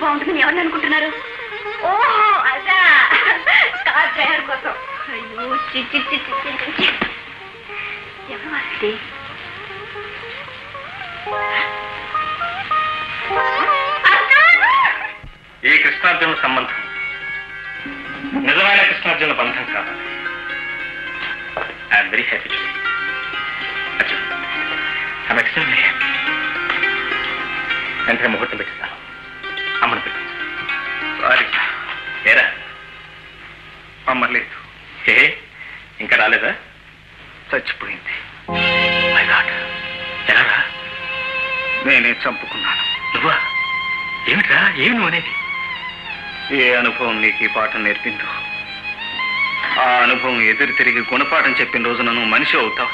బాగుంటుందని ఎవరిని అనుకుంటున్నారు? ఓహో అదా, కార్ డ్రైవర్ కోసం. అయ్యో ఎవరు వస్తే ఈ కృష్ణార్జున సంబంధం నిజమైన కృష్ణార్జున బంధం కావాలి. I'm very happy. వెంటనే ముహూర్తం పెట్టిస్తాను. అమ్మను పెట్టి సారీ ఏరా అమ్మ లేదు. ఏ ఇంకా రాలేదా? చచ్చిపోయింది. మై గాడ్, ఎలారా? నేనే చంపుకున్నాను. నువ్వా? ఏమిట్రా, ఏమి నువ్వు అనేది? ఏ అనుభవం నీకు ఈ పాఠం నేర్పిందో ఆ అనుభవం ఎదురు తిరిగి గుణపాఠం చెప్పిన రోజున నువ్వు మనిషి అవుతావు.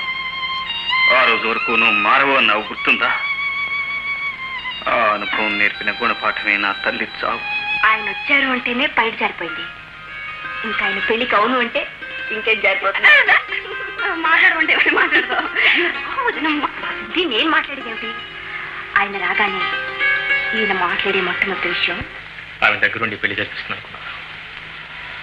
ఆ రోజు వరకు నువ్వు మారవు అన్నావు, గుర్తుందా? ఆ అనుభవం నేర్పిన గుణపాఠమే నా తల్లి చావు. ఆయన వచ్చారు అంటేనే బయట జారిపోయింది. ఇంకా ఆయన పెళ్లికి అవును అంటే ఇంకేం జారిపోతుంది. మాట్లాడమంటే మాట్లాడదాం. నేను మాట్లాడేది ఏమిటి? ఆయన రాగానే ఈయన మాట్లాడే మొట్టమొదటి విషయం ఆమె దగ్గరుండి పెళ్లి జరిపిస్తున్నాను.